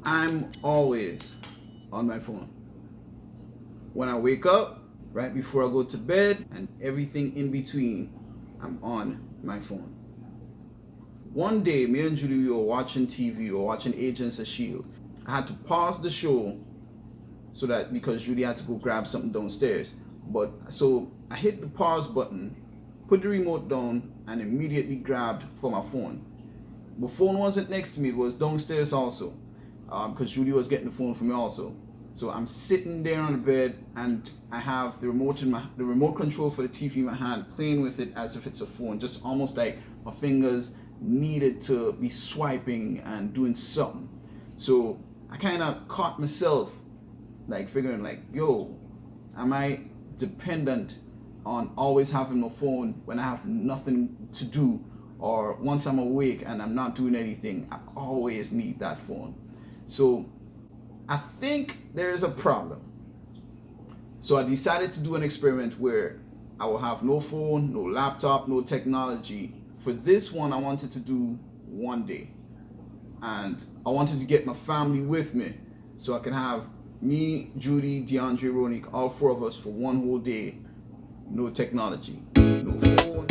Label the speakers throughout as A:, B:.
A: I'm always on my phone. When I wake up, right before I go to bed, and everything in between, I'm on my phone. One day, me and Juddie, we were watching TV, we were watching Agents of S.H.I.E.L.D. I had to pause the show so that, because Juddie had to go grab something downstairs. So I hit the pause button, put the remote down, and immediately grabbed for my phone. The phone wasn't next to me, it was downstairs also, because Juddie was getting the phone from me also. So I'm sitting there on the bed and I have the remote control for the TV in my hand, playing with it as if it's a phone, just almost like my fingers needed to be swiping and doing something. So I kind of caught myself like figuring like, yo, am I dependent on always having my phone when I have nothing to do, or once I'm awake and I'm not doing anything, I always need that phone. So I think there is a problem. So I decided to do an experiment where I will have no phone, no laptop, no technology. For this one, I wanted to do one day. And I wanted to get my family with me so I can have me, Juddie, Deondre, Ronique, all four of us for one whole day. No technology, no phone.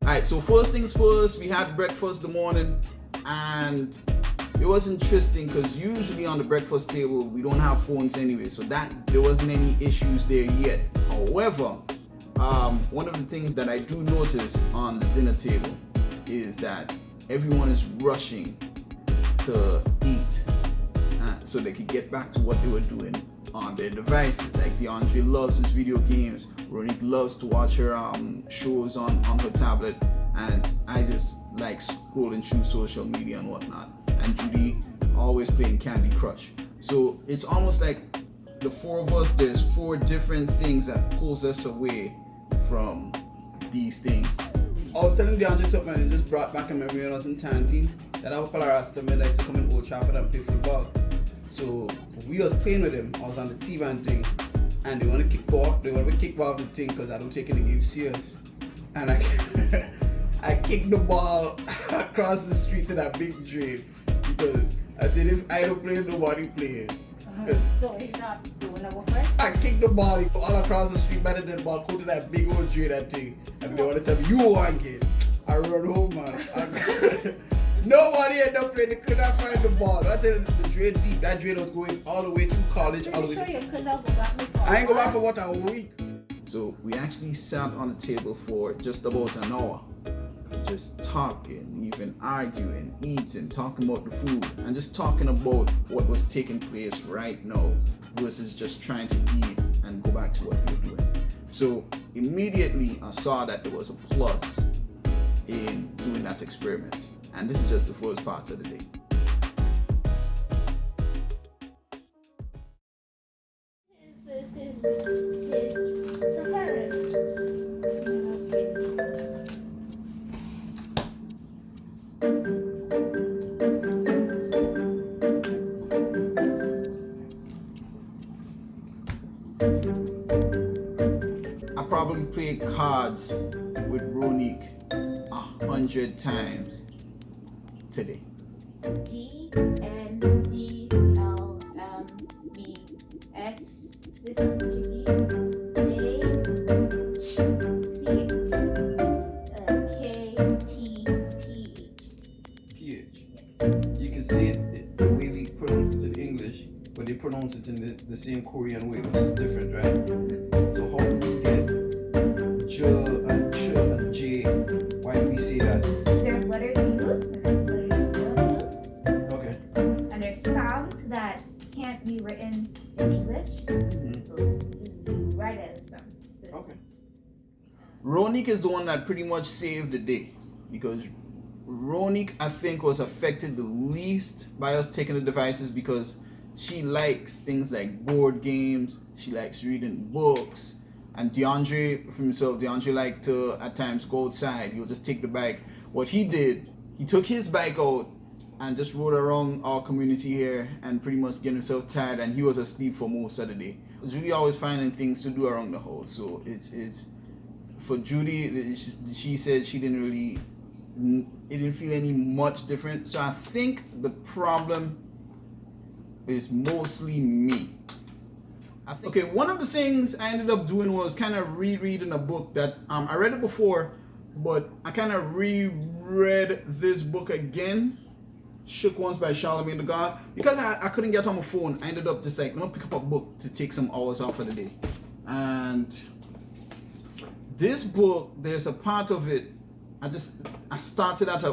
A: Alright, so first things first, we had breakfast in the morning, and it was interesting because usually on the breakfast table we don't have phones anyway, so that there wasn't any issues there yet. However, one of the things that I do notice on the dinner table is that everyone is rushing to eat so they could get back to what they were doing on their devices. Like Deondre loves his video games, Ronique loves to watch her shows on her tablet, and I just like scrolling through social media and whatnot. And Juddie always playing Candy Crush. So it's almost like the four of us, there's four different things that pulls us away from these things.
B: I was telling Deondre something and it just brought back a memory when I was in Tantin that I was used to come in Old Trafford and play football. So we was playing with him, I was on the T-Van thing, and they want to kick ball the thing because I don't take any game serious. And I kicked the ball across the street to that big drain because I said if I don't play, nobody plays.
C: So he's not doing a what?
B: I kicked the ball all across the street, better than the ball, go to that big old drain, that thing. And they want to tell me, you want it. I run home, man. Nobody ended up playing, they could not find the ball. I tell you, the drain deep, that drain was going all the way to college, all the way to... I ain't go back for what, a week.
A: So we actually sat on the table for just about an hour, just talking, even arguing, eating, talking about the food, and just talking about what was taking place right now versus just trying to eat and go back to what we were doing. So immediately I saw that there was a plus in doing that experiment. And this is just the first part of the day. I probably played cards with Ronique 100 times today.
C: DNDLMBS. This one's Juddie.
B: PH. You can see it the way we pronounce it in they pronounce it in the same Korean way, which is different, right? So how do we get J and Ch and J? Why do we say that?
C: There's letters you use, and there's letters you don't use.
B: Okay.
C: And there's sounds that can't be written in English. So you write it as them.
B: Okay.
A: Ronique is the one that pretty much saved the day, because Ronique, I think, was affected the least by us taking the devices, because she likes things like board games, she likes reading books, and Deondre, for himself, Deondre liked to at times go outside. He'll just take the bike. What he did, he took his bike out and just rode around our community here and pretty much get himself tired, and he was asleep for most of the day. Juddie always finding things to do around the house, so it's for Juddie, she said she didn't really, it didn't feel any much different. So I think the problem is mostly me. Okay, one of the things I ended up doing was kind of rereading a book that I read it before, but I kind of reread this book again, Shook Once by Charlemagne the God, because I couldn't get on my phone. I ended up just like, let me pick up a book to take some hours off of the day. And this book, there's a part of it, I started at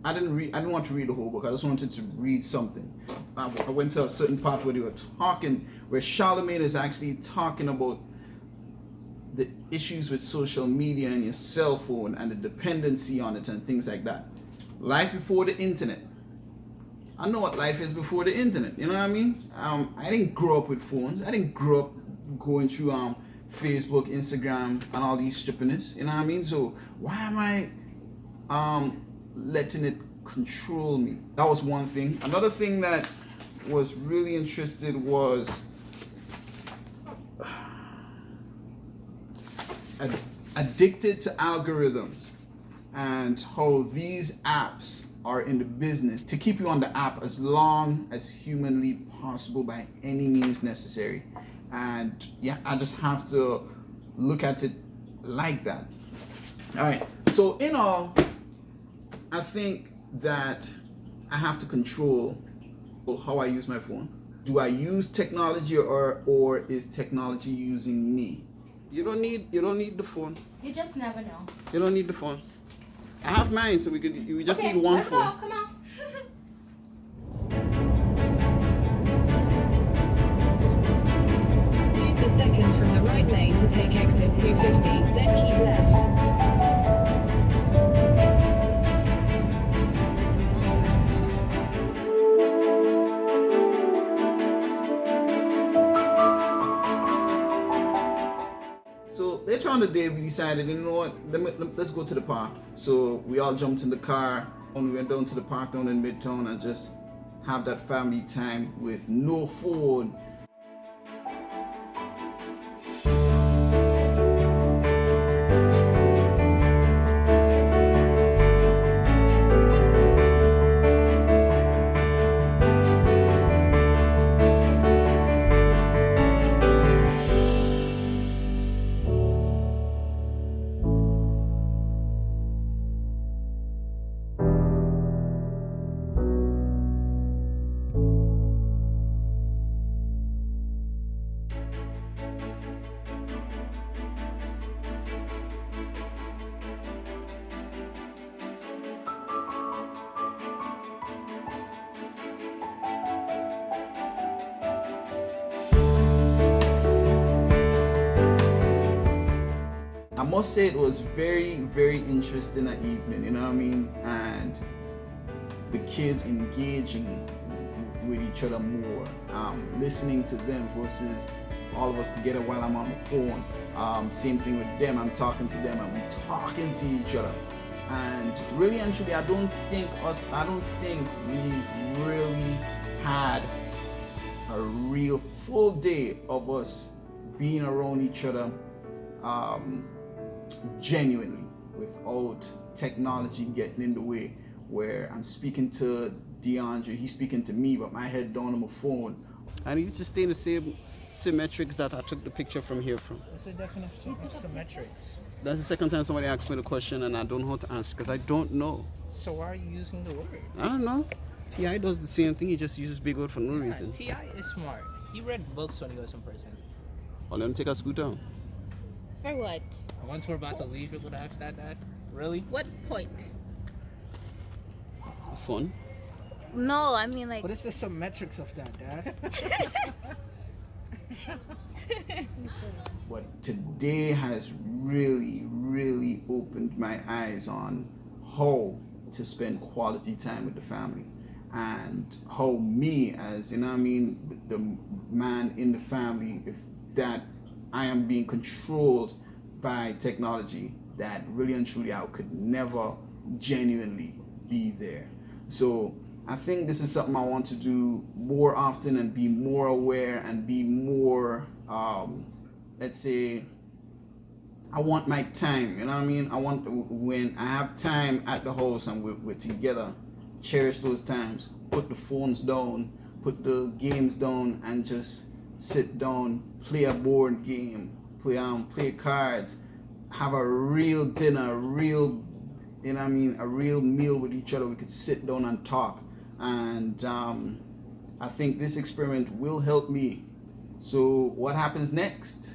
A: I didn't want to read the whole book. I just wanted to read something. I went to a certain part where they were talking, where Charlemagne is actually talking about the issues with social media and your cell phone and the dependency on it and things like that. Life before the internet. I know what life is before the internet, you know what I mean? I didn't grow up with phones. I didn't grow up going through Facebook, Instagram, and all these stupidness, you know what I mean? So why am I letting it control me? That was one thing. Another thing that was really interested was addicted to algorithms and how these apps are in the business to keep you on the app as long as humanly possible by any means necessary. And yeah, I just have to look at it like that. All right, so in all, I think that I have to control how I use my phone. Do I use technology or is technology using me? You don't need the phone.
C: You just never know.
A: You don't need the phone. I have mine, so we just need one
C: let's
A: phone.
C: Go. Come on.
D: Use the second from the right lane to take exit 250, then keep left.
A: So later on the day, we decided, you know what, let's go to the park. So we all jumped in the car and we went down to the park down in Midtown and just have that family time with no phone. I must say it was very, very interesting that evening, you know what I mean? And the kids engaging with each other more, listening to them versus all of us together while I'm on the phone. Same thing with them, I'm talking to them and we talking to each other. And really and truly, I don't think we've really had a real full day of us being around each other genuinely, without technology getting in the way, where I'm speaking to Deondre, he's speaking to me, but my head down on my phone. I need to stay in the same symmetrics that I took the picture from here from.
E: What's the definition of symmetrics?
A: That's the second time somebody asked me the question and I don't know how to answer because I don't know.
E: So why are you using the word?
A: I don't know. T.I. does the same thing, he just uses big word for no reason.
E: T.I. is smart. He read books when he was in prison.
B: Or let him take a scooter.
F: For what?
E: Once we're about to leave, you would ask that, Dad? Really?
F: What point?
B: Fun.
F: No, I mean like.
E: What is the symmetrics of that, Dad?
A: But today has really opened my eyes on how to spend quality time with the family, and how me, as you know what I mean, the man in the family, if that I am being controlled by technology, that really and truly I could never genuinely be there. So I think this is something I want to do more often and be more aware and be more, let's say, I want my time, you know what I mean? I want, when I have time at the house and we're together, cherish those times, put the phones down, put the games down, and just sit down, play a board game, play cards, have a real dinner, a real, you know what I mean, a real meal with each other. We could sit down and talk. And I think this experiment will help me. So what happens next?